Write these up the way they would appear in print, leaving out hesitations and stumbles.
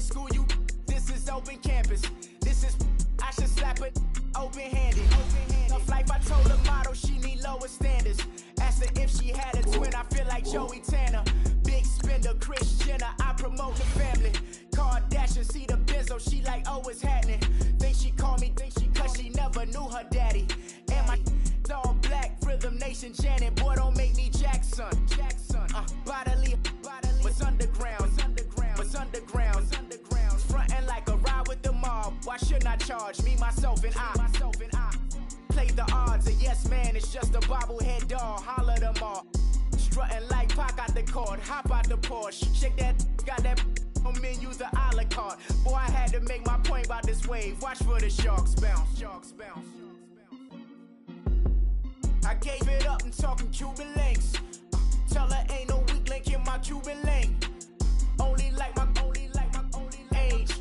school, you. This is open campus. This is, I should slap it open-handed. Tough life, I told her model she need lower standards. Asked her if she had a twin, I feel like Joey Tanner. Big spender, Kris Jenner, I promote the family. Kardashian, see the Benzo, she like, oh, it's happening. Think she called me, cause she never knew her daddy. And my all black, Rhythm Nation, Janet, boy, don't make me Jackson. Bodily, what's underground, what's underground, frontin' like a ride with the mob. Why shouldn't I charge me, myself, and I? Play the odds, a yes man, it's just a bobblehead doll. Holler them all. Strutting like Pac out the court, hop out the Porsche. Shake that, got that on menu, the a la carte. Boy, I had to make my point about this wave. Watch for the sharks bounce, sharks bounce. I gave it up, I'm talking Cuban links. Tell her ain't no weak link in my Cuban link. Only like my age.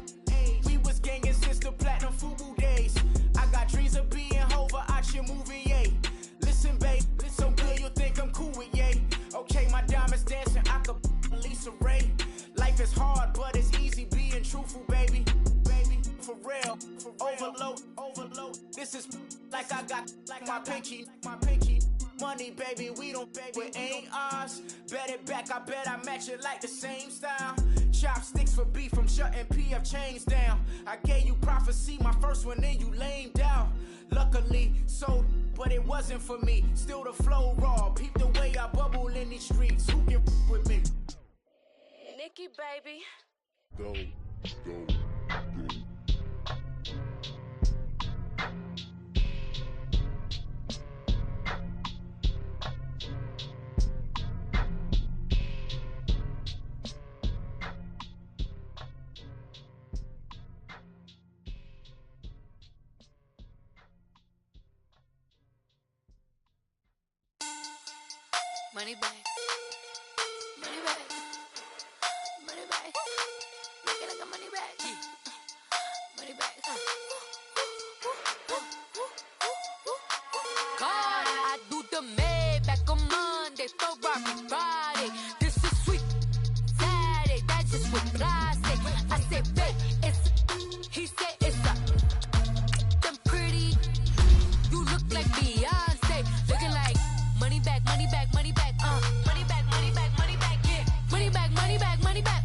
We was gangin' since the platinum FUBU days. I got dreams of being Hova out your movie, yay. Listen, babe, so good you think I'm cool with yay. Okay, my diamonds dancing, I could Lisa Ray. Life is hard, but it's easy being truthful, baby. For real, overload. This is like I got like my pinky. Money, baby, we don't pay, it ain't ours. Bet it back, I bet I match it like the same style. Chopsticks for beef, from shutting PF chains down. I gave you prophecy, my first one, then you lamed out. Luckily, sold, but it wasn't for me. Still the flow raw, peep the way I bubble in these streets. Who can with me? Nikki, baby. Go. Money back. Money back. Money back. Make it like a money back. Money back. God, I do the Maybach on Monday, Ferrari Friday. This is sweet Saturday, that's just what I say. I say, babe, it's, he said it's a, them pretty, you look like Beyonce, looking like money back, money back, money back, money back, money back, money back, yeah, money back, money back, money back,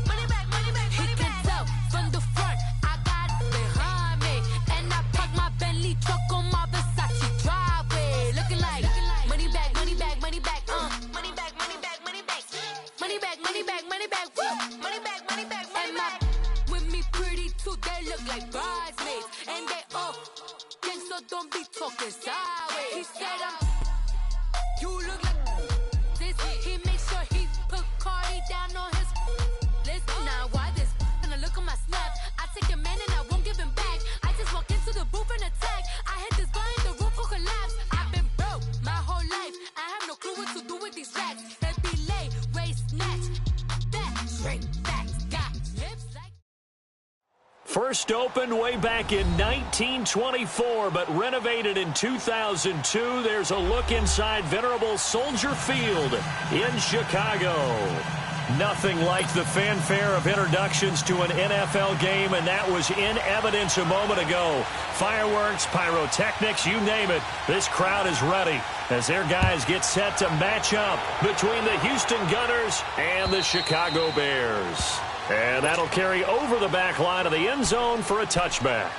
money back, money back, he can tell from the front, I got it behind me, and I park my Bentley truck on my Versace driveway, looking like money back, money back, money back, money back, money back, money back, money back, money back, money back, money back, money back, money back, with me pretty too, they look like bridesmaids, and they all gang, so don't be talking sideways. He said you look like this. He makes sure he put Cardi down on his list. Now why this? Gonna look at my snap. I take a man and I won't give him back. I just walk into the booth and attack. I hit this guy in the roof will collapse. I've been broke my whole life. I have no clue what to do with these racks. That be lay, waist snatch, back, straight back, got lips like. First opened way back in 1924, but renovated in 2002. There's a look inside venerable Soldier Field in Chicago. Nothing like the fanfare of introductions to an NFL game, and that was in evidence a moment ago. Fireworks, pyrotechnics, you name it. This crowd is ready as their guys get set to match up between the Houston Gunners and the Chicago Bears. And that'll carry over the back line of the end zone for a touchback.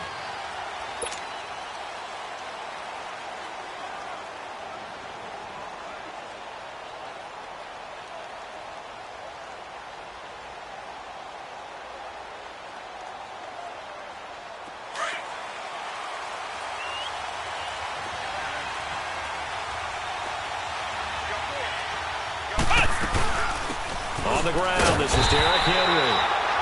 On the ground, this is Derrick Henry.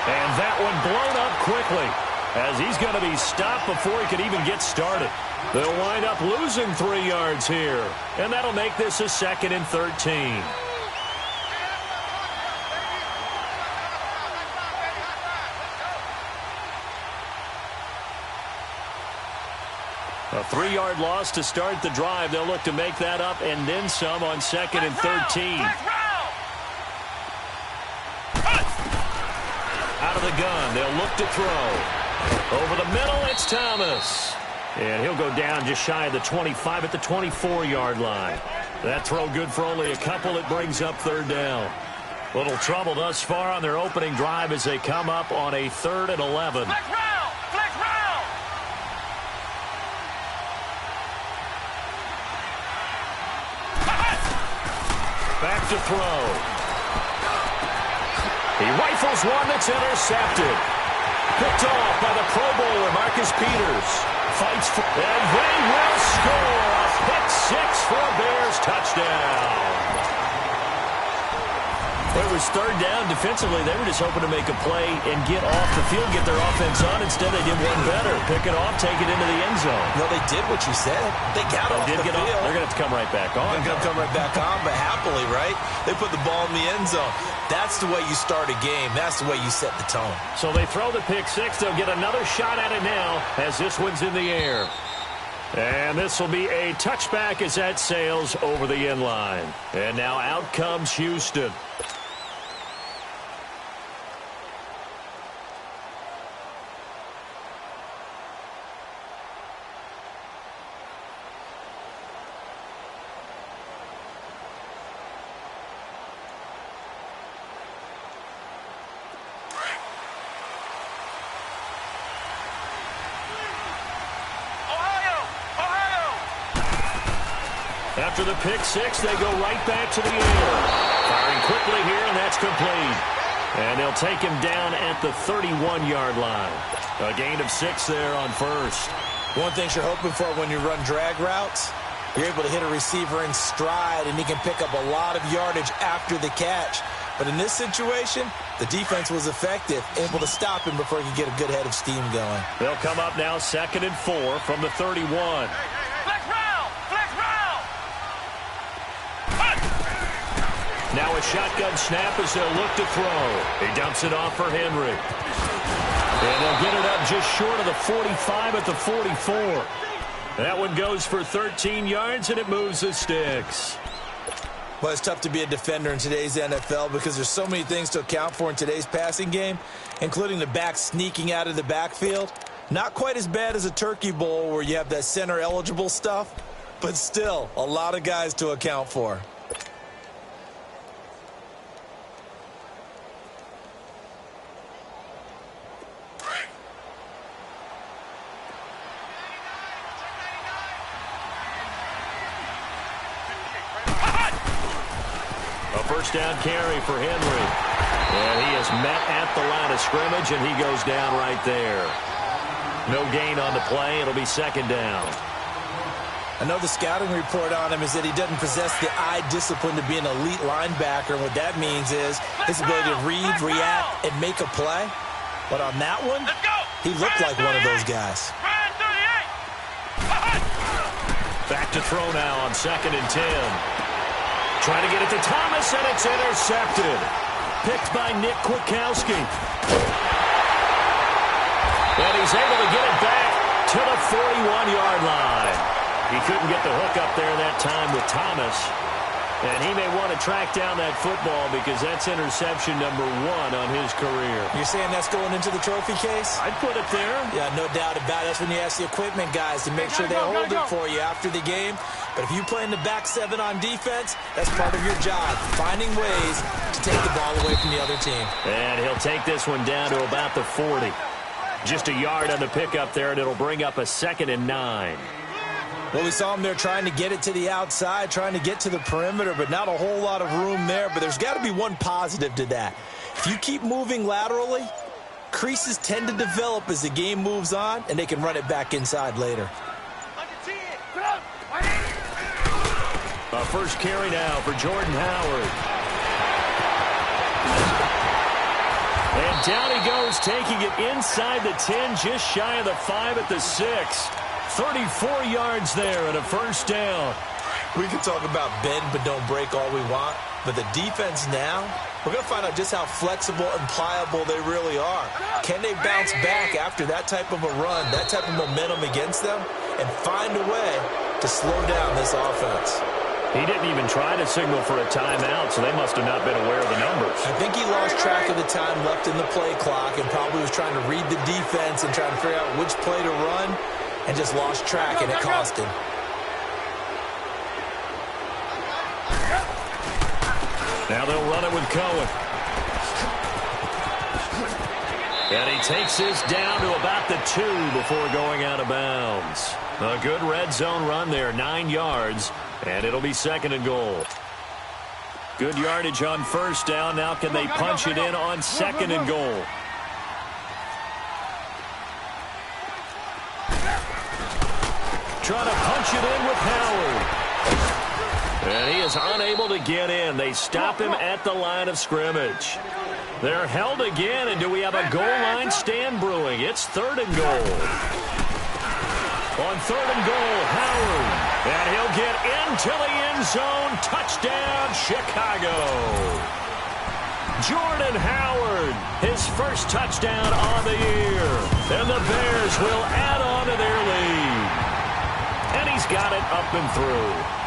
And that one blown up quickly as he's going to be stopped before he could even get started. They'll wind up losing 3 yards here. And that'll make this a 2nd and 13. A 3-yard loss to start the drive. They'll look to make that up and then some on 2nd and 13. Out of the the gun. They'll look to throw. Over the middle, it's Thomas. And he'll go down just shy of the 25 at the 24-yard line. That throw good for only a couple. It brings up third down. Little trouble thus far on their opening drive as they come up on a 3rd and 11. Flex round! Flex round! Back to throw. He rifles one that's intercepted. Picked off by the Pro Bowler, Marcus Peters. Fights for, and they will score. A pick six for Bears touchdown. It was third down. Defensively, they were just hoping to make a play and get off the field, get their offense on. Instead, they did one better. Pick it off, take it into the end zone. Well, they did what you said. They got off the field. They're going to have to come right back on. They're going to come right back on, but happily, right? They put the ball in the end zone. That's the way you start a game. That's the way you set the tone. So they throw the pick six. They'll get another shot at it now as this one's in the air. And this will be a touchback as that sails over the end line. And now out comes Houston. After the pick six, they go right back to the air. Firing quickly here, and that's complete. And they'll take him down at the 31-yard line. A gain of 6 there on first. One thing you're hoping for when you run drag routes, you're able to hit a receiver in stride, and he can pick up a lot of yardage after the catch. But in this situation, the defense was effective, able to stop him before he could get a good head of steam going. They'll come up now 2nd and 4 from the 31. Now a shotgun snap as they'll look to throw. He dumps it off for Henry. And they'll get it up just short of the 45 at the 44. That one goes for 13 yards, and it moves the sticks. Well, it's tough to be a defender in today's NFL because there's so many things to account for in today's passing game, including the back sneaking out of the backfield. Not quite as bad as a turkey bowl where you have that center-eligible stuff, but still a lot of guys to account for. First down carry for Henry. And he is met at the line of scrimmage, and he goes down right there. No gain on the play. It'll be 2nd down. I know the scouting report on him is that he doesn't possess the eye discipline to be an elite linebacker. And what that means is his ability to read, react, and make a play. But on that one, he looked like one of those guys. Back to throw now on 2nd and 10. Trying to get it to Thomas, and it's intercepted. Picked by Nick Kwiatkowski. And he's able to get it back to the 41-yard line. He couldn't get the hook up there that time with Thomas. And he may want to track down that football because that's interception number 1 on his career. You're saying that's going into the trophy case? I'd put it there. Yeah, no doubt about it. That's when you ask the equipment guys to make sure they hold it for you after the game. But if you play in the back 7 on defense, that's part of your job, finding ways to take the ball away from the other team. And he'll take this one down to about the 40. Just a yard on the pickup there, and it'll bring up a 2nd and 9. Well, we saw him there trying to get it to the outside, trying to get to the perimeter, but not a whole lot of room there. But there's got to be one positive to that. If you keep moving laterally, creases tend to develop as the game moves on, and they can run it back inside later. First carry now for Jordan Howard. And down he goes, taking it inside the 10, just shy of the 5 at the 6. 34 yards there and a first down. We can talk about bend but don't break all we want, but the defense now, we're going to find out just how flexible and pliable they really are. Can they bounce back after that type of a run, that type of momentum against them, and find a way to slow down this offense? He didn't even try to signal for a timeout, so they must have not been aware of the numbers. I think he lost track of the time left in the play clock and probably was trying to read the defense and trying to figure out which play to run and just lost track, and it cost him. Now they'll run it with Cohen. And he takes this down to about the 2 before going out of bounds. A good red zone run there, 9 yards, and it'll be 2nd and goal. Good yardage on first down. Now can they punch it in on 2nd and goal? Trying to punch it in with Howard. And he is unable to get in. They stop him at the line of scrimmage. They're held again, and do we have a goal line stand brewing? It's 3rd and goal. On 3rd and goal, Howard. And he'll get into the end zone. Touchdown, Chicago. Jordan Howard, his first touchdown on the year. And the Bears will add on to their lead. And he's got it up and through.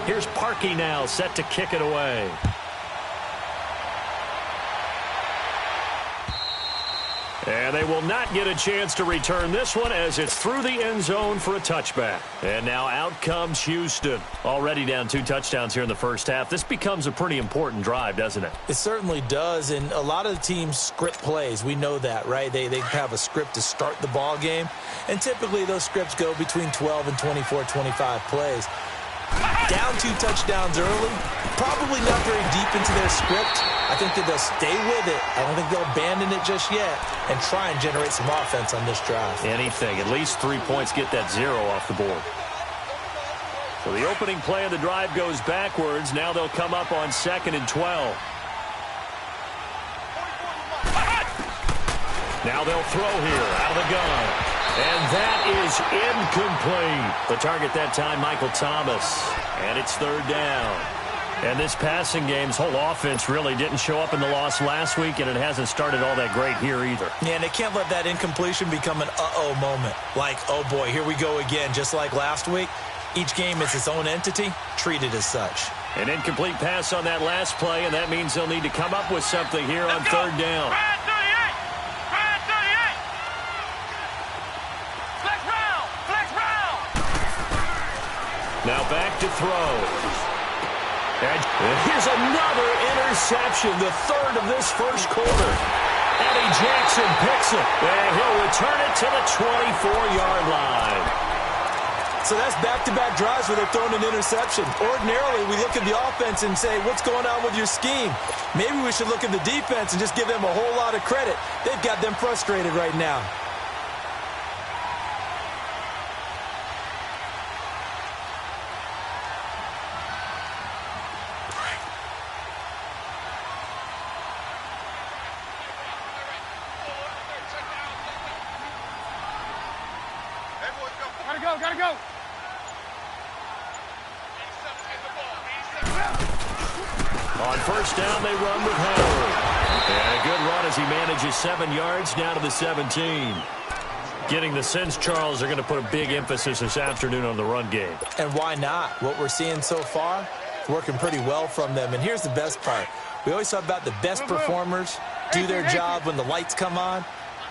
Here's Parkey now, set to kick it away. And they will not get a chance to return this one as it's through the end zone for a touchback. And now out comes Houston. Already down 2 touchdowns here in the first half. This becomes a pretty important drive, doesn't it? It certainly does, and a lot of the teams script plays. We know that, right? They have a script to start the ball game, and typically those scripts go between 12 and 24, 25 plays. Down 2 touchdowns early, probably not very deep into their script. I think that they'll stay with it. I don't think they'll abandon it just yet and try and generate some offense on this drive. Anything, at least 3 points, get that 0 off the board. So the opening play of the drive goes backwards. Now they'll come up on 2nd and 12. Now they'll throw here out of the gun. And that is incomplete. The target that time, Michael Thomas. And it's 3rd down. And this passing game's whole offense really didn't show up in the loss last week, and it hasn't started all that great here either. Yeah, and they can't let that incompletion become an uh-oh moment. Like, oh boy, here we go again, just like last week. Each game is its own entity, treated as such. An incomplete pass on that last play, and that means they'll need to come up with something here on 3rd down. Now back to throw. And here's another interception, the 3rd of this first quarter. Eddie Jackson picks it, and he'll return it to the 24-yard line. So that's back-to-back drives where they're throwing an interception. Ordinarily, we look at the offense and say, what's going on with your scheme? Maybe we should look at the defense and just give them a whole lot of credit. They've got them frustrated right now. Gotta go. On first down, they run with Howard. And a good run as he manages 7 yards down to the 17. Getting the sense, Charles, they're going to put a big emphasis this afternoon on the run game. And why not? What we're seeing so far, working pretty well from them. And here's the best part. We always talk about the best performers do their job when the lights come on.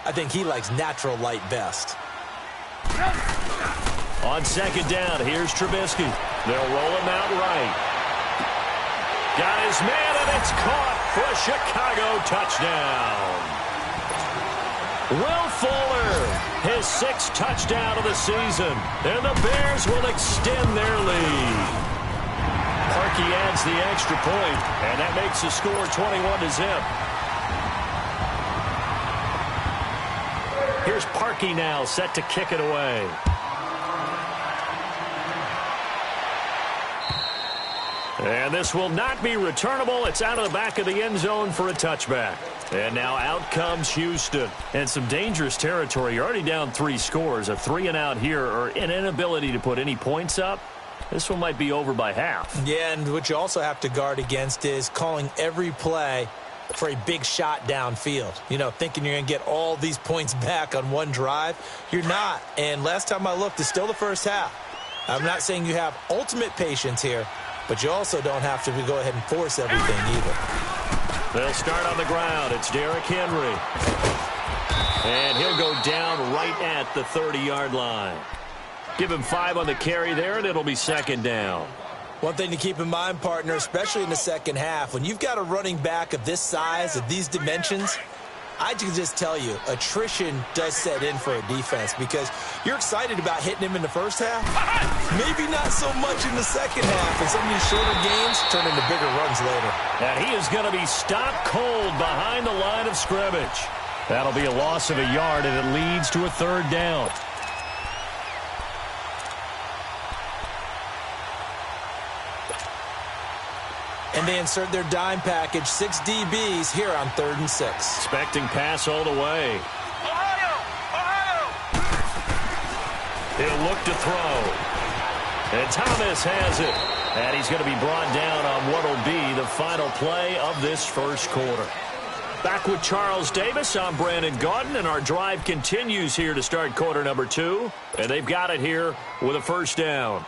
I think he likes natural light best. On 2nd down, here's Trubisky. They'll roll him out right. Got his man, and it's caught for a Chicago touchdown. Will Fuller, his 6th touchdown of the season, and the Bears will extend their lead. Parkey adds the extra point, and that makes the score 21-0. Here's Parkey now, set to kick it away. And this will not be returnable. It's out of the back of the end zone for a touchback. And now out comes Houston. And some dangerous territory. You're already down 3 scores. A 3-and-out here, or an inability to put any points up. This one might be over by half. Yeah, and what you also have to guard against is calling every play for a big shot downfield. You know, thinking you're going to get all these points back on one drive. You're not. And last time I looked, it's still the first half. I'm not saying you have ultimate patience here, but you also don't have to go ahead and force everything either. They'll start on the ground. It's Derrick Henry. And he'll go down right at the 30-yard line. Give him 5 on the carry there, and it'll be second down. One thing to keep in mind, partner, especially in the second half, when you've got a running back of this size, of these dimensions, I can just tell you, attrition does set in for a defense because you're excited about hitting him in the first half. Maybe not so much in the second half, and some of these shorter games turn into bigger runs later. And he is going to be stopped cold behind the line of scrimmage. That'll be a loss of a yard, and it leads to a third down. And they insert their dime package, 6 DBs here on 3rd and 6. Expecting pass all the way. He'll look to throw. And Thomas has it. And he's going to be brought down on what will be the final play of this first quarter. Back with Charles Davis, I'm Brandon Gaudin, and our drive continues here to start quarter number 2. And they've got it here with a first down.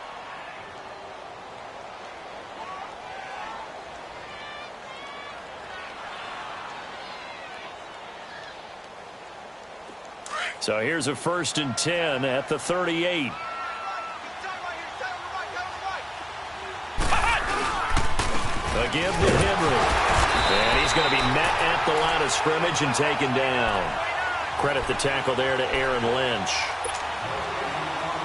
So here's a 1st and 10 at the 38. Again to Henry. And he's going to be met at the line of scrimmage and taken down. Credit the tackle there to Aaron Lynch.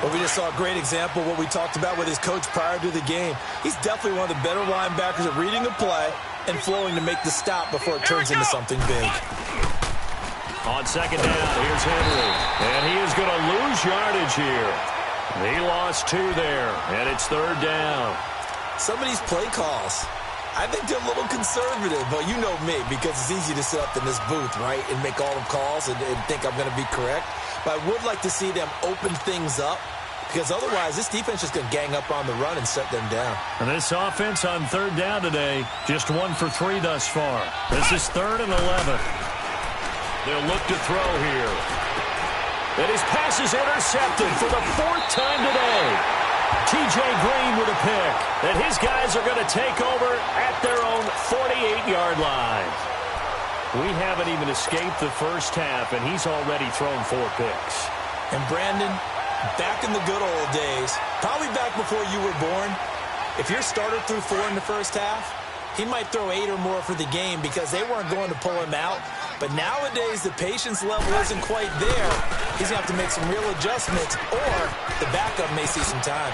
Well, we just saw a great example of what we talked about with his coach prior to the game. He's definitely one of the better linebackers at reading a play and flowing to make the stop before it turns into something big. On second down, here's Henry. And he is going to lose yardage here. He lost 2 there, and it's 3rd down. Some of these play calls, I think they're a little conservative. But you know me, because it's easy to sit up in this booth, right, and make all the calls and think I'm going to be correct. But I would like to see them open things up, because otherwise this defense is going to gang up on the run and shut them down. And this offense on 3rd down today, just 1 for 3 thus far. This is 3rd and 11. They'll look to throw here. And his pass is intercepted for the 4th time today. T.J. Green with a pick. And his guys are going to take over at their own 48-yard line. We haven't even escaped the first half, and he's already thrown 4 picks. And Brandon, back in the good old days, probably back before you were born, if your starter threw 4 in the first half, he might throw 8 or more for the game because they weren't going to pull him out. But nowadays, the patience level isn't quite there. He's going to have to make some real adjustments, or the backup may see some time.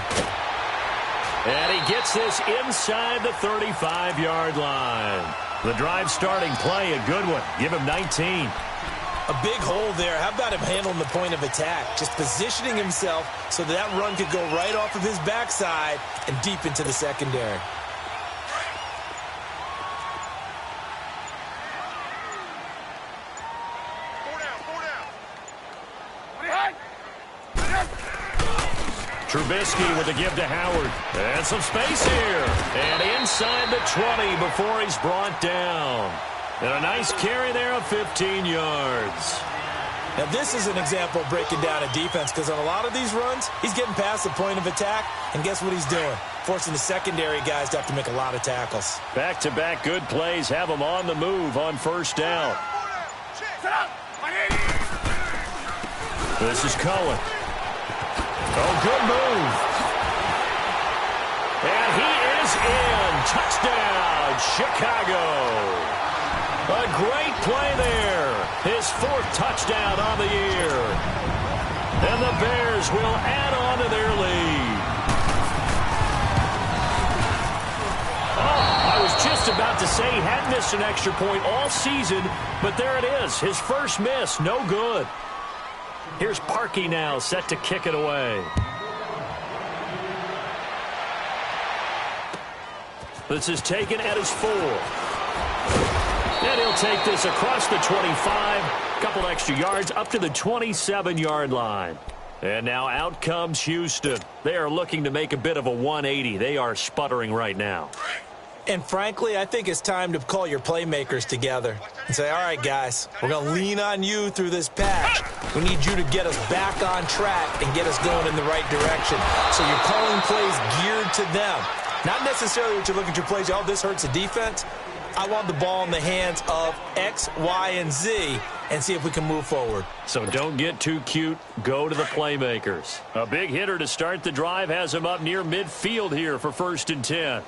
And he gets this inside the 35-yard line. The drive starting play, a good one. Give him 19. A big hole there. How about him handling the point of attack? Just positioning himself so that run could go right off of his backside and deep into the secondary. Trubisky with a give to Howard. And some space here. And inside the 20 before he's brought down. And a nice carry there of 15 yards. Now, this is an example of breaking down a defense, because on a lot of these runs, he's getting past the point of attack, and guess what he's doing? Forcing the secondary guys to have to make a lot of tackles. Back-to-back good plays have him on the move on 1st down. This is Cohen. Oh, good move. And he is in. Touchdown, Chicago. A great play there. His 4th touchdown on the year. And the Bears will add on to their lead. Oh, I was just about to say he hadn't missed an extra point all season, but there it is. His first miss, no good. Here's Parkey now, set to kick it away. This is taken at his 4. And he'll take this across the 25, a couple extra yards up to the 27-yard line. And now out comes Houston. They are looking to make a bit of a 180. They are sputtering right now. And frankly, I think it's time to call your playmakers together and say, all right, guys, we're going to lean on you through this patch. We need you to get us back on track and get us going in the right direction. So you're calling plays geared to them. Not necessarily that you look at your plays, oh, this hurts the defense. I want the ball in the hands of X, Y, and Z and see if we can move forward. So don't get too cute. Go to the playmakers. A big hitter to start the drive has him up near midfield here for 1st and 10.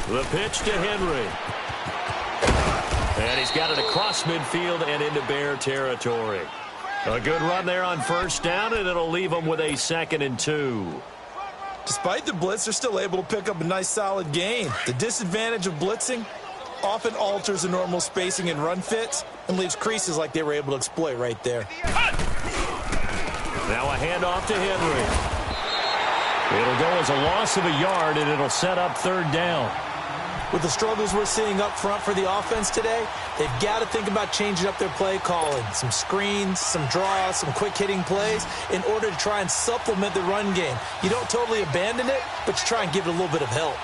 The pitch to Henry. And he's got it across midfield and into Bear territory. A good run there on 1st down, and it'll leave them with a 2nd and 2. Despite the blitz, they're still able to pick up a nice, solid gain. The disadvantage of blitzing often alters the normal spacing and run fits and leaves creases like they were able to exploit right there. Now a handoff to Henry. It'll go as a loss of a yard, and it'll set up 3rd down. With the struggles we're seeing up front for the offense today, they've got to think about changing up their play calling. Some screens, some draws, some quick-hitting plays in order to try and supplement the run game. You don't totally abandon it, but you try and give it a little bit of help.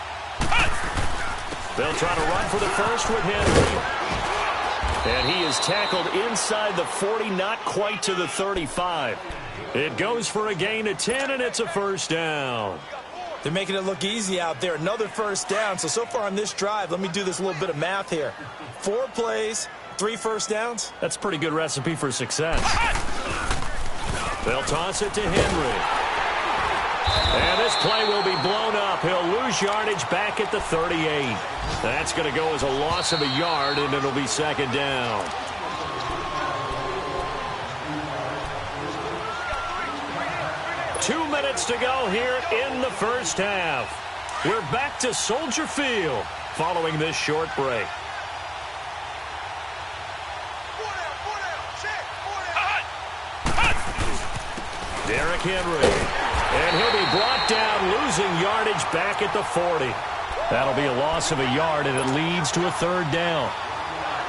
They'll try to run for the first with Henry. And he is tackled inside the 40, not quite to the 35. It goes for a gain of 10, and it's a 1st down. They're making it look easy out there. Another 1st down. So far on this drive, let me do this little bit of math here. 4 plays, 3 1st downs. That's a pretty good recipe for success. They'll toss it to Henry. And this play will be blown up. He'll lose yardage back at the 38. That's going to go as a loss of a yard, and it'll be 2nd down. Two minutes to go here in the 1st half. We're back to Soldier Field following this short break. Derrick Henry. And he'll be brought down, losing yardage back at the 40. That'll be a loss of a yard, and it leads to a 3rd down.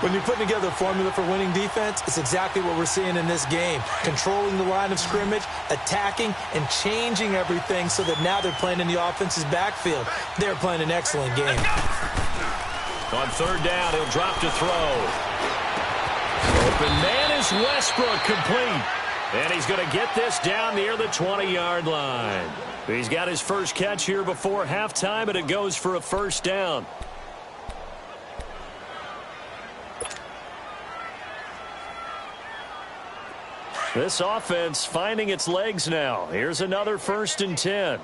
When you're putting together a formula for winning defense, it's exactly what we're seeing in this game. Controlling the line of scrimmage, attacking, and changing everything so that now they're playing in the offense's backfield. They're playing an excellent game. On 3rd down, he'll drop to throw. Open man is Westbrook, complete. And he's going to get this down near the 20-yard line. He's got his first catch here before halftime, and it goes for a 1st down. This offense finding its legs now. Here's another 1st and 10.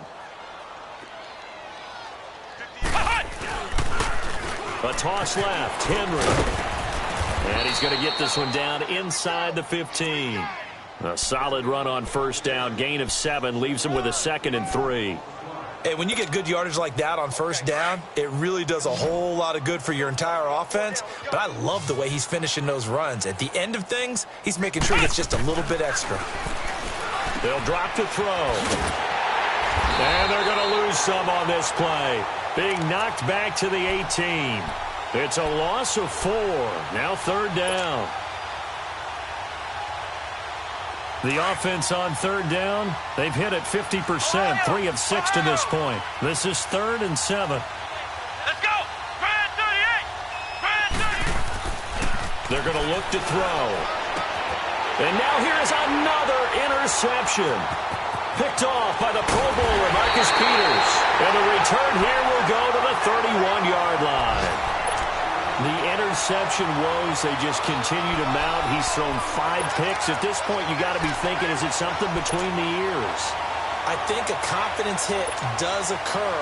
A toss left, Henry. And he's going to get this one down inside the 15. A solid run on 1st down. Gain of 7 leaves him with a 2nd and 3. Hey, when you get good yardage like that on 1st down, it really does a whole lot of good for your entire offense. But I love the way he's finishing those runs. At the end of things, he's making sure he gets just a little bit extra. They'll drop to throw. And they're going to lose some on this play. Being knocked back to the 18. It's a loss of 4. Now 3rd down. The offense on 3rd down, they've hit it 50%, 3 of 6 to this point. This is 3rd and 7. Let's go! Brad 38! Brad 38! They're going to look to throw. And now here's another interception. Picked off by the Pro Bowler, Marcus Peters. And the return here will go to the 31-yard line. The interception woes, they just continue to mount. He's thrown 5 picks. At this point, you got to be thinking, is it something between the ears? I think a confidence hit does occur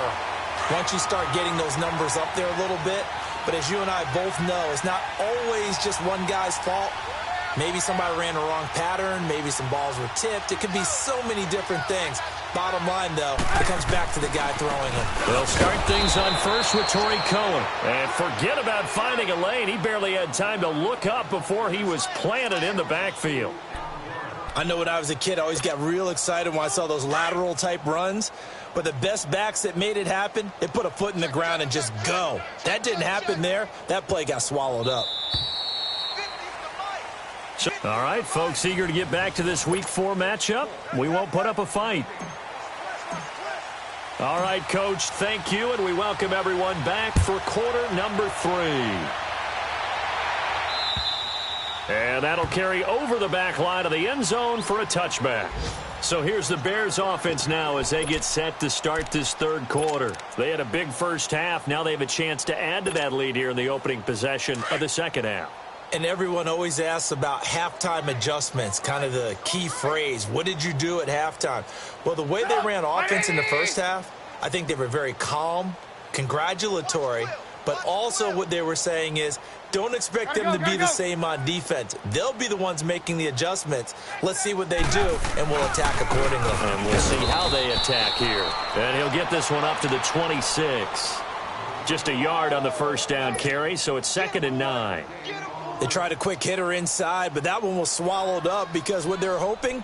once you start getting those numbers up there a little bit. But as you and I both know, it's not always just one guy's fault. Maybe somebody ran a wrong pattern. Maybe some balls were tipped. It could be so many different things. Bottom line, though, it comes back to the guy throwing them. They'll start things on first with Torrey Cohen. And forget about finding a lane. He barely had time to look up before he was planted in the backfield. I know when I was a kid, I always got real excited when I saw those lateral-type runs. But the best backs that made it happen, they put a foot in the ground and just go. That didn't happen there. That play got swallowed up. All right, folks, eager to get back to this Week 4 matchup. We won't put up a fight. All right, Coach, thank you, and we welcome everyone back for quarter number 3. And that'll carry over the back line of the end zone for a touchback. So here's the Bears offense now as they get set to start this third quarter. They had a big first half. Now they have a chance to add to that lead here in the opening possession of the second half. And everyone always asks about halftime adjustments, kind of the key phrase. What did you do at halftime? Well, the way they ran offense in the first half, I think they were very calm, congratulatory, but also what they were saying is, don't expect them to be the same on defense. They'll be the ones making the adjustments. Let's see what they do, and we'll attack accordingly. And we'll see how they attack here. And he'll get this one up to the 26. Just a yard on the first down carry, so it's 2nd and 9. They tried a quick hitter inside, but that one was swallowed up because what they're hoping,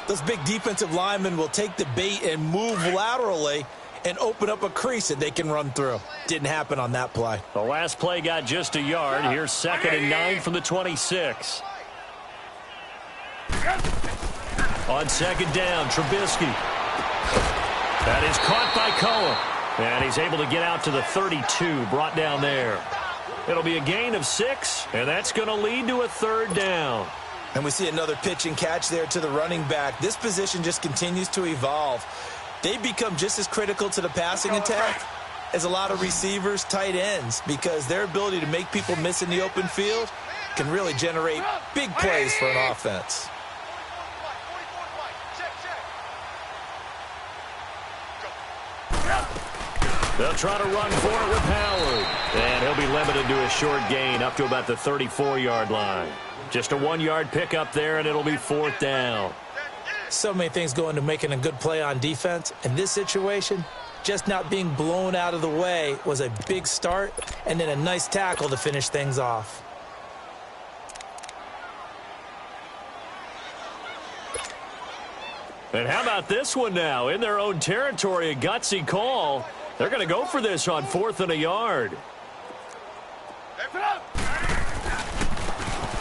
those big defensive linemen will take the bait and move laterally and open up a crease that they can run through. Didn't happen on that play. The last play got just a yard. Here's 2nd and 9 from the 26. On 2nd down, Trubisky. That is caught by Cohen. And he's able to get out to the 32, brought down there. It'll be a gain of 6, and that's going to lead to a 3rd down. And we see another pitch and catch there to the running back. This position just continues to evolve. They become just as critical to the passing attack as a lot of receivers, tight ends, because their ability to make people miss in the open field can really generate big plays for an offense. They'll try to run for it with Howard. And he'll be limited to a short gain up to about the 34-yard line. Just a 1-yard pickup there, and it'll be 4th down. So many things go into making a good play on defense. In this situation, just not being blown out of the way was a big start, and then a nice tackle to finish things off. And how about this one now? In their own territory, a gutsy call. They're going to go for this on 4th and a yard.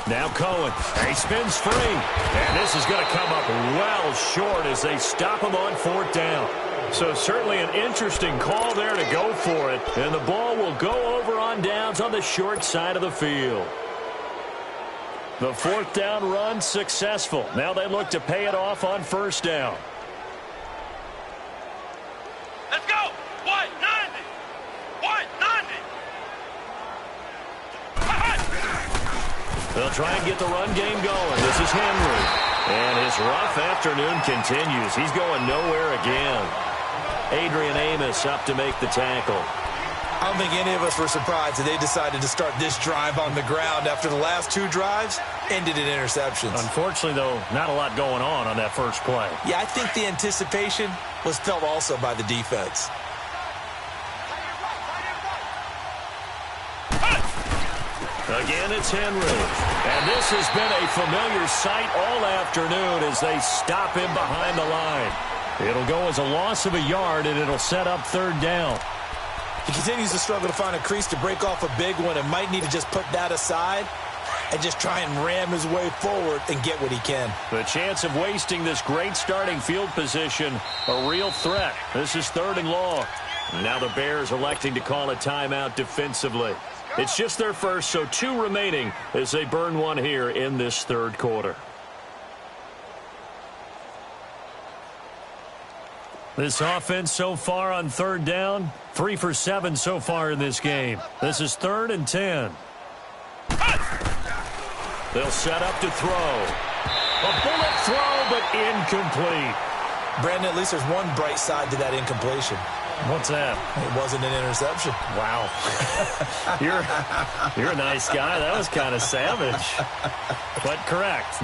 Now Cohen. He spins free. And this is going to come up well short as they stop him on 4th down. So certainly an interesting call there to go for it. And the ball will go over on downs on the short side of the field. The 4th down run successful. Now they look to pay it off on 1st down. Let's go! 190! 190! They'll try and get the run game going. This is Henry. And his rough afternoon continues. He's going nowhere again. Adrian Amos up to make the tackle. I don't think any of us were surprised that they decided to start this drive on the ground after the last 2 drives ended in interceptions. Unfortunately, though, not a lot going on that first play. Yeah, I think the anticipation was felt also by the defense. Again, it's Henry. And this has been a familiar sight all afternoon as they stop him behind the line. It'll go as a loss of a yard, and it'll set up 3rd down. He continues to struggle to find a crease to break off a big one and might need to just put that aside and just try and ram his way forward and get what he can. The chance of wasting this great starting field position, a real threat. This is 3rd and long. Now the Bears electing to call a timeout defensively. It's just their first, so 2 remaining as they burn one here in this 3rd quarter. This offense so far on 3rd down, 3 for 7 so far in this game. This is 3rd and 10. They'll set up to throw. A bullet throw, but incomplete. Brandon, at least there's one bright side to that incompletion. What's that? It wasn't an interception. Wow. You're a nice guy. That was kind of savage. But correct.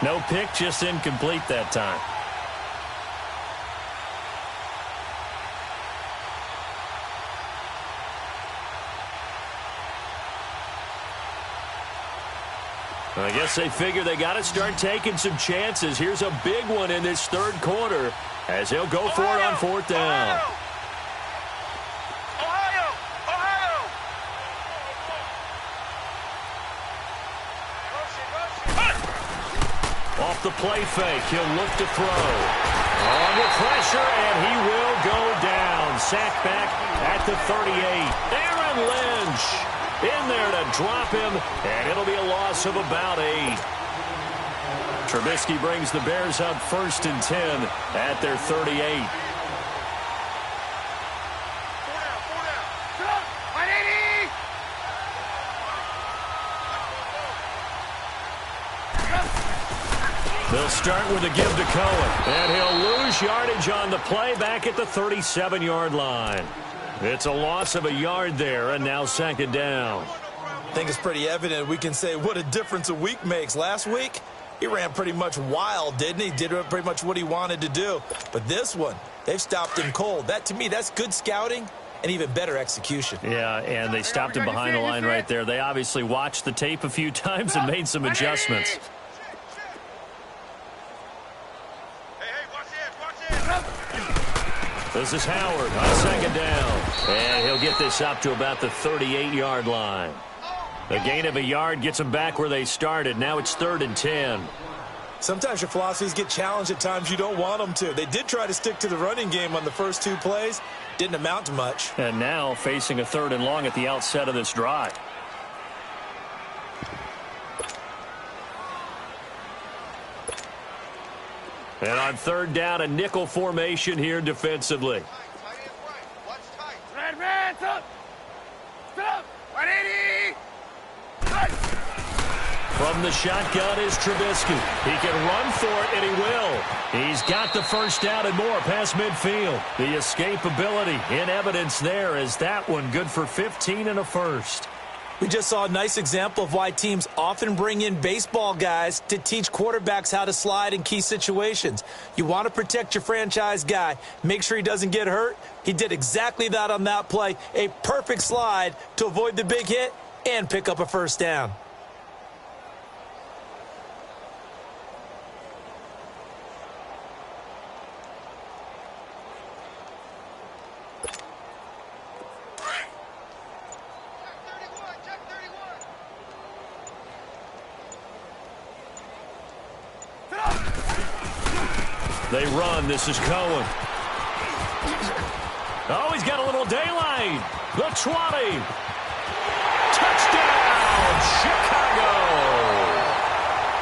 No pick, just incomplete that time. I guess they figure they got to start taking some chances. Here's a big one in this third quarter as he'll go for it on fourth down. Off the play fake, he'll look to throw. Under pressure, and he will go down. Sacked back at the 38. Aaron Lynch in there to drop him, and it'll be a loss of about 8. Trubisky brings the Bears up 1st and 10 at their 38. They'll start with a give to Cohen, and he'll lose yardage on the play back at the 37-yard line. It's a loss of a yard there, and now 2nd down. I think it's pretty evident. We can say what a difference a week makes. Last week, he ran pretty much wild, didn't he? Did pretty much what he wanted to do. But this one, they've stopped him cold. That, to me, that's good scouting and even better execution. Yeah, and they stopped him behind the line right there. They obviously watched the tape a few times and made some adjustments. This is Howard on 2nd down. And he'll get this up to about the 38-yard line. The gain of a yard gets them back where they started. Now it's 3rd and 10. Sometimes your philosophies get challenged at times you don't want them to. They did try to stick to the running game on the first 2 plays. Didn't amount to much. And now facing a 3rd and long at the outset of this drive. And on 3rd down, a nickel formation here defensively. Red, up. Stop. 180. From the shotgun is Trubisky. He can run for it, and he will. He's got the 1st down and more past midfield. The escapability in evidence there is that one good for 15 and a 1st. We just saw a nice example of why teams often bring in baseball guys to teach quarterbacks how to slide in key situations. You want to protect your franchise guy. Make sure he doesn't get hurt. He did exactly that on that play. A perfect slide to avoid the big hit and pick up a 1st down. They run. This is Cohen. Oh, he's got a little daylight. The 20. Touchdown, Chicago.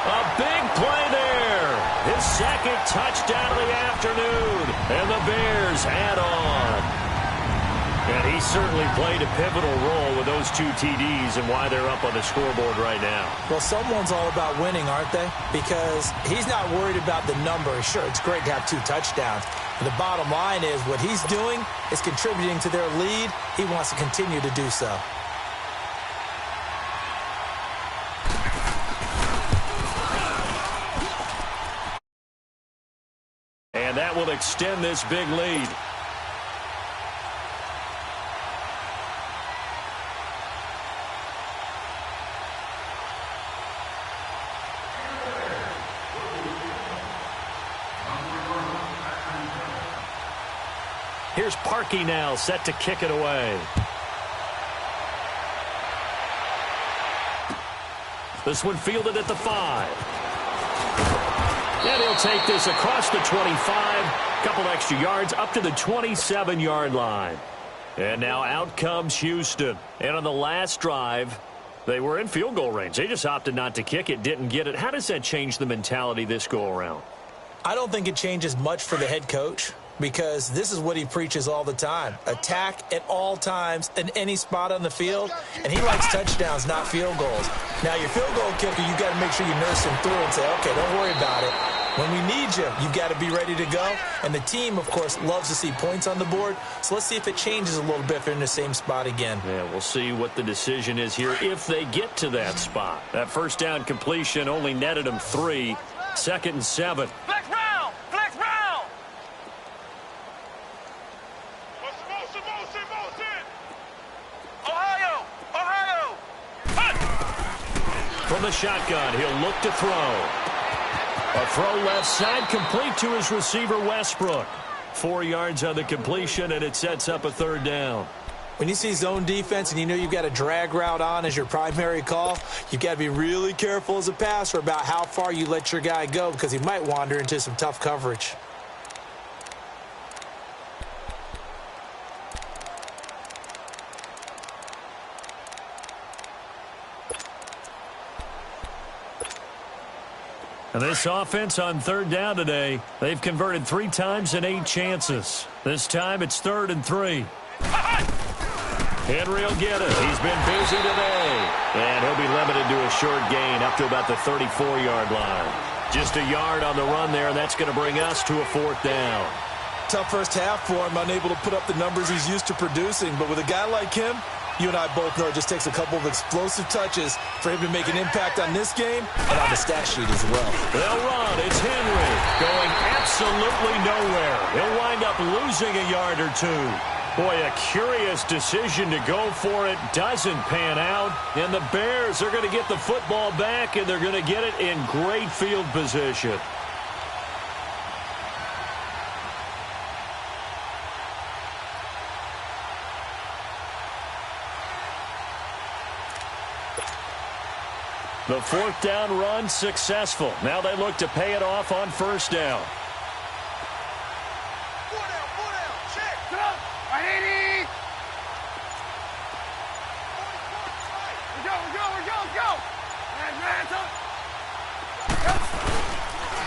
A big play there. His 2nd touchdown of the afternoon. And the Bears add on. And he certainly played a pivotal role with those 2 TDs and why they're up on the scoreboard right now. Well, someone's all about winning, aren't they? Because he's not worried about the number. Sure, it's great to have 2 touchdowns. But the bottom line is what he's doing is contributing to their lead. He wants to continue to do so. And that will extend this big lead. Here's Parkey now, set to kick it away. This one fielded at the 5. And he'll take this across the 25. Couple extra yards up to the 27-yard line. And now out comes Houston. And on the last drive, they were in field goal range. They just opted not to kick it, didn't get it. How does that change the mentality this go-around? I don't think it changes much for the head coach, because this is what he preaches all the time. Attack at all times in any spot on the field, and he likes touchdowns, not field goals. Now, your field goal kicker, you got to make sure you nurse him through and say, okay, don't worry about it. When we need you, you've got to be ready to go. And the team, of course, loves to see points on the board. So let's see if it changes a little bit if they're in the same spot again. Yeah, we'll see what the decision is here if they get to that spot. That 1st down completion only netted them 3. 2nd and 7. Flex round! Flex round! Ohio! Ohio! From the shotgun. He'll look to throw. A throw left side, complete to his receiver, Westbrook. 4 yards on the completion, and it sets up a third down. When you see zone defense and you know you've got a drag route on as your primary call, you've got to be really careful as a passer about how far you let your guy go because he might wander into some tough coverage. And this offense on third down today, they've converted 3 times in 8 chances. This time it's 3rd and 3. Henry will get it. He's been busy today. And he'll be limited to a short gain up to about the 34-yard line. Just a yard on the run there, and that's going to bring us to a 4th down. Tough first half for him, unable to put up the numbers he's used to producing. But with a guy like him, you and I both know it just takes a couple of explosive touches for him to make an impact on this game and on the stat sheet as well. They'll run. It's Henry going absolutely nowhere. He'll wind up losing a yard or 2. Boy, a curious decision to go for it. Doesn't pan out. And the Bears are going to get the football back, and they're going to get it in great field position. The 4th down run successful. Now they look to pay it off on 1st down. 4 down, check. Get up. 180. We're go.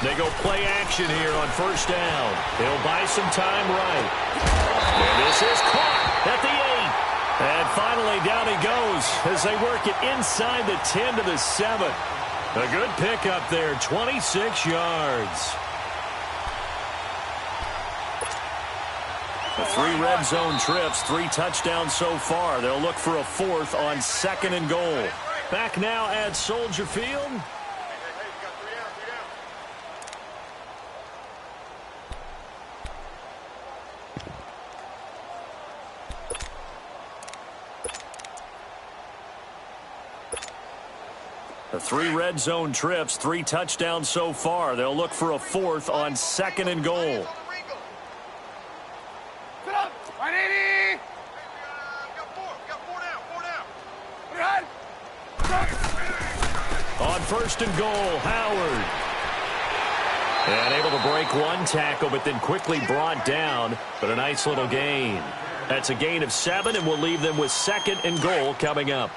They go play action here on 1st down. They'll buy some time right. And this is caught at the 8. And finally, down he goes as they work it inside the 10 to the 7. A good pickup there, 26 yards. The 3 red zone trips, 3 touchdowns so far. They'll look for a 4th on 2nd and goal. Back now at Soldier Field. The 3 red zone trips, 3 touchdowns so far. They'll look for a 4th on 2nd and goal. Sit up. 180. Got 4 down. On 1st and goal, Howard. And able to break 1 tackle, but then quickly brought down. But a nice little gain. That's a gain of 7, and we'll leave them with 2nd and goal coming up.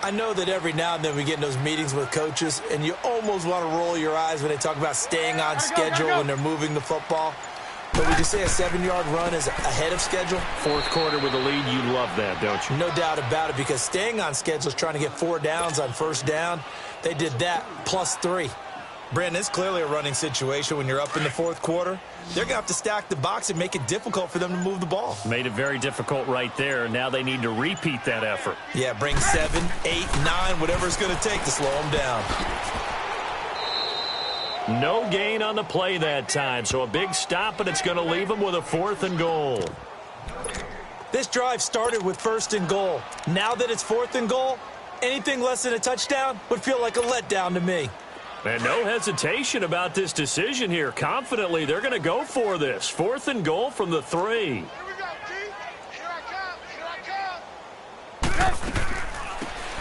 I know that every now and then we get in those meetings with coaches, and you almost want to roll your eyes when they talk about staying on schedule when they're moving the football. But would you say a 7-yard run is ahead of schedule? 4th quarter with a lead, you love that, don't you? No doubt about it, because staying on schedule is trying to get 4 downs on 1st down. They did that plus 3. Brandon, it's clearly a running situation when you're up in the 4th quarter. They're going to have to stack the box and make it difficult for them to move the ball. Made it very difficult right there. Now they need to repeat that effort. Yeah, bring 7, 8, 9, whatever it's going to take to slow them down. No gain on the play that time, so a big stop, and it's going to leave them with a 4th and goal. This drive started with 1st and goal. Now that it's 4th and goal, anything less than a touchdown would feel like a letdown to me. And no hesitation about this decision here. Confidently, they're going to go for this. 4th and goal from the 3. Here we go, G. Here I come.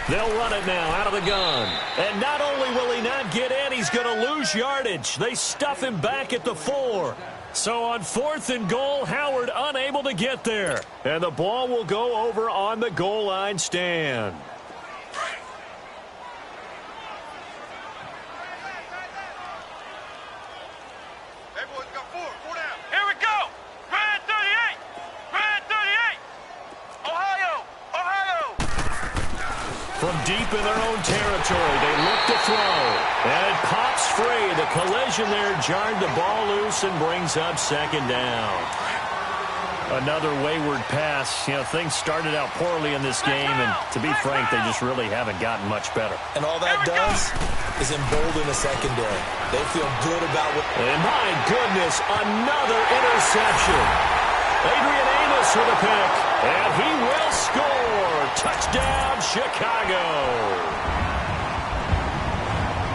They'll run it now out of the gun. And not only will he not get in, he's going to lose yardage. They stuff him back at the 4. So on 4th and goal, Howard unable to get there. And the ball will go over on the goal line stand. From deep in their own territory, they look to throw. And it pops free. The collision there jarred the ball loose and brings up 2nd down. Another wayward pass. You know, things started out poorly in this game, and to be frank, they just really haven't gotten much better. And all that does is embolden the secondary. They feel good about what... And my goodness, another interception. Adrian Amos with a pick, and he will score. Touchdown, Chicago.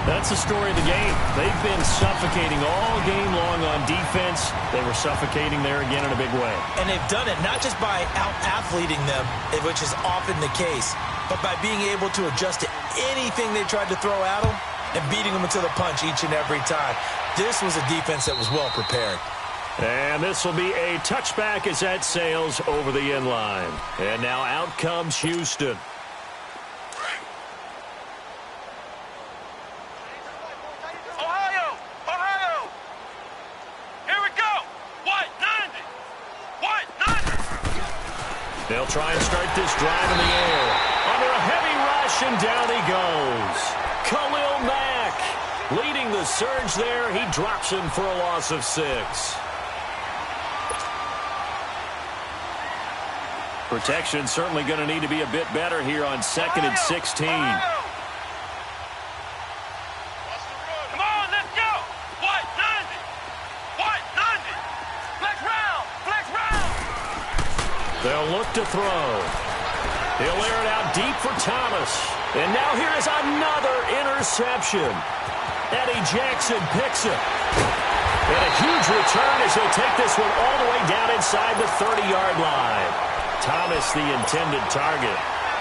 That's the story of the game. They've been suffocating all game long on defense. They were suffocating there again in a big way. And they've done it not just by out-athleting them, which is often the case, but by being able to adjust to anything they tried to throw at them and beating them into the punch each and every time. This was a defense that was well prepared. And this will be a touchback as that sails over the end line. And now out comes Houston. They'll try and start this drive in the air. Under a heavy rush, and down he goes. Khalil Mack leading the surge there. He drops him for a loss of 6. Protection certainly going to need to be a bit better here on 2nd and 16. Come on, let's go. White 90. White 90. Flex round. Flex round. They'll look to throw. He'll air it out deep for Thomas. And now here is another interception. Eddie Jackson picks it. And a huge return as he'll take this one all the way down inside the 30-yard line. Thomas, the intended target.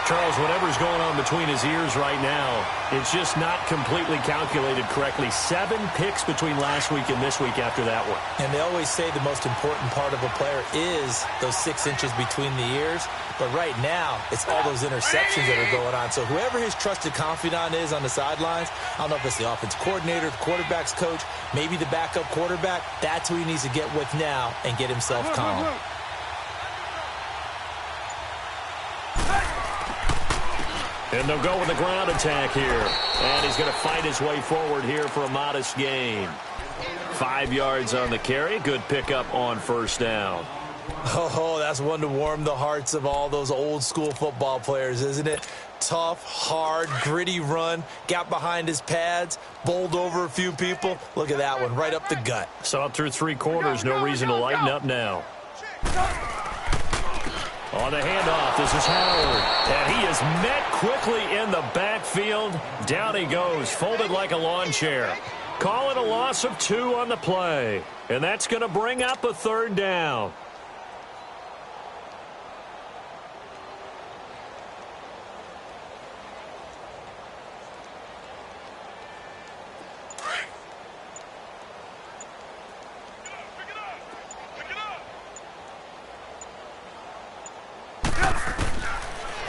Charles, whatever's going on between his ears right now, it's just not completely calculated correctly. 7 picks between last week and this week after that one. And they always say the most important part of a player is those 6 inches between the ears. But right now, it's all those interceptions that are going on. So whoever his trusted confidant is on the sidelines, I don't know if it's the offense coordinator, the quarterback's coach, maybe the backup quarterback, that's who he needs to get with now and get himself calm. And they'll go with the ground attack here. And he's going to fight his way forward here for a modest gain. 5 yards on the carry. Good pickup on first down. Oh, that's one to warm the hearts of all those old school football players, isn't it? Tough, hard, gritty run. Got behind his pads, bowled over a few people. Look at that one, right up the gut. Saw it through 3 quarters. No reason to lighten up now. On the handoff, this is Howard. And he is met quickly in the backfield. Down he goes, folded like a lawn chair. Call it a loss of 2 on the play. And that's going to bring up a 3rd down.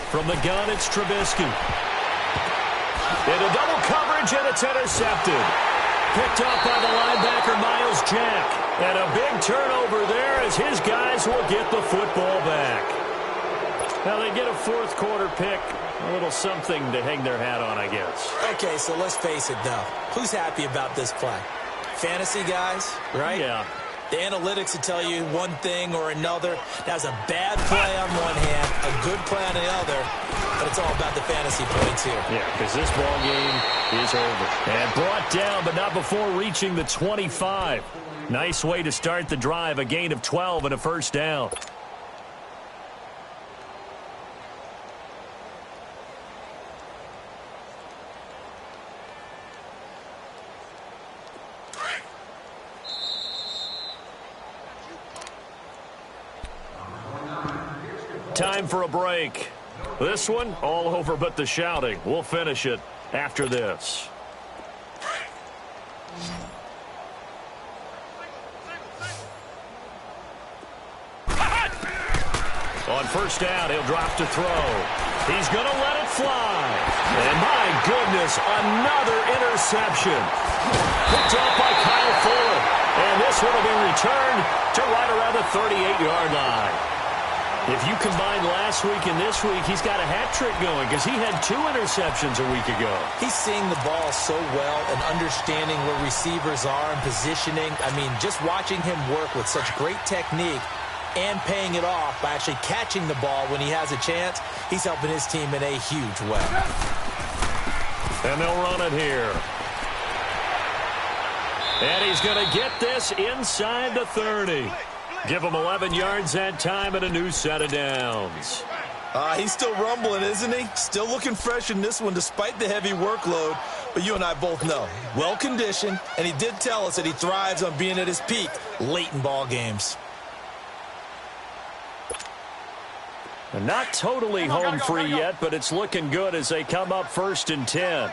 From the gun, it's Trubisky. Into double coverage, and it's intercepted. Picked up by the linebacker, Miles Jack. And a big turnover there as his guys will get the football back. Now they get a 4th quarter pick. A little something to hang their hat on, I guess. Okay, so let's face it, though. Who's happy about this play? Fantasy guys, right? Yeah. The analytics will tell you one thing or another. That's a bad play on one hand, a good play on the other, but it's all about the fantasy points here. Yeah, because this ball game is over. And brought down, but not before reaching the 25. Nice way to start the drive, a gain of 12 and a first down. Time for a break. This one, all over but the shouting. We'll finish it after this. On first down, he'll drop to throw. He's going to let it fly. And my goodness, another interception. Picked off by Kyle Fuller. And this one will be returned to right around the 38-yard line. If you combine last week and this week, he's got a hat trick going because he had 2 interceptions a week ago. He's seeing the ball so well and understanding where receivers are and positioning. I mean, just watching him work with such great technique and paying it off by actually catching the ball when he has a chance, he's helping his team in a huge way. And they'll run it here. And he's going to get this inside the 30. Give him 11 yards that time and a new set of downs. He's still rumbling, isn't he? Still looking fresh in this one despite the heavy workload. But you and I both know, well-conditioned, and he did tell us that he thrives on being at his peak late in ball games. And not totally home free yet, but it's looking good as they come up 1st and 10.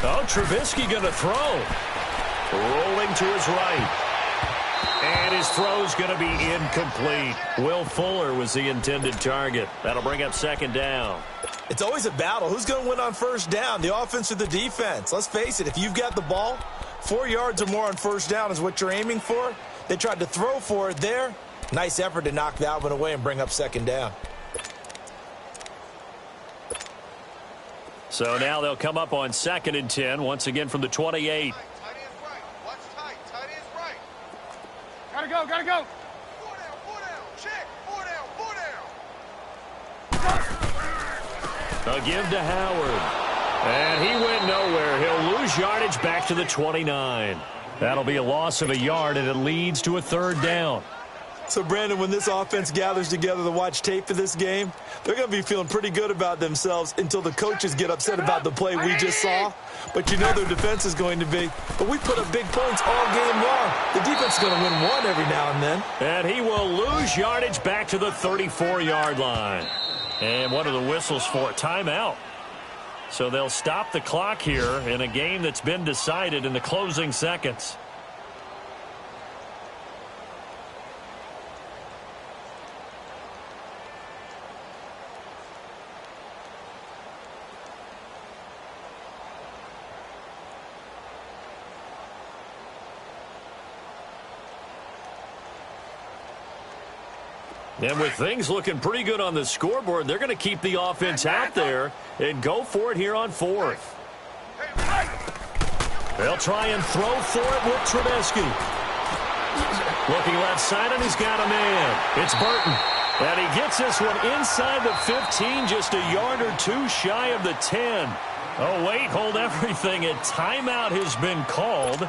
Oh, Trubisky going to throw. Rolling to his right. And his throw's going to be incomplete. Will Fuller was the intended target. That'll bring up 2nd down. It's always a battle. Who's going to win on 1st down, the offense or the defense? Let's face it, if you've got the ball, 4 yards or more on 1st down is what you're aiming for. They tried to throw for it there. Nice effort to knock that one away and bring up 2nd down. So now they'll come up on 2nd and 10, once again from the 28. Gotta go. 4 down. Check. 4 down. A give to Howard. And he went nowhere. He'll lose yardage back to the 29. That'll be a loss of a yard, and it leads to a 3rd down. So, Brandon, when this offense gathers together to watch tape for this game, they're going to be feeling pretty good about themselves until the coaches get upset about the play we just saw. But you know their defense is going to be. But we put up big points all game long. The defense is going to win one every now and then. And he will lose yardage back to the 34-yard line. And what are the whistles for? Timeout. So they'll stop the clock here in a game that's been decided in the closing seconds. And with things looking pretty good on the scoreboard, they're going to keep the offense out there and go for it here on 4th. They'll try and throw for it with Trubisky. Looking left side, and he's got a man. It's Burton. And he gets this one inside the 15, just a yard or two shy of the 10. Oh, wait, hold everything. A timeout has been called.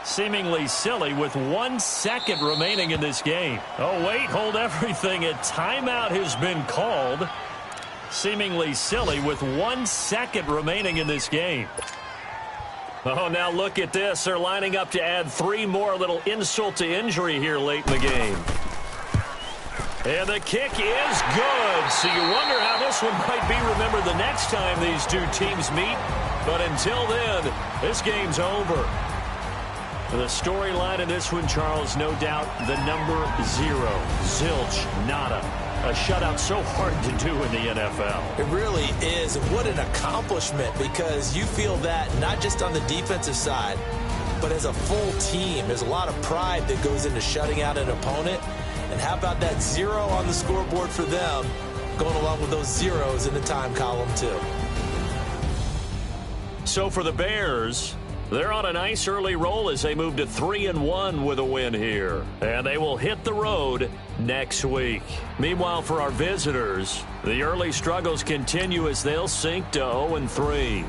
Seemingly silly with 1 second remaining in this game. Oh, wait, hold everything. A timeout has been called. Seemingly silly with 1 second remaining in this game. Oh, now look at this. They're lining up to add 3 more. Little insult to injury here late in the game. And the kick is good. So you wonder how this one might be remembered the next time these two teams meet. But until then, this game's over. The storyline in this one, Charles, no doubt the number 0. Zilch, nada. A shutout so hard to do in the NFL. It really is. What an accomplishment, because you feel that not just on the defensive side, but as a full team. There's a lot of pride that goes into shutting out an opponent. And how about that 0 on the scoreboard for them, going along with those zeros in the time column, too. So for the Bears, they're on a nice early roll as they move to 3-1 with a win here. And they will hit the road next week. Meanwhile, for our visitors, the early struggles continue as they'll sink to 0-3.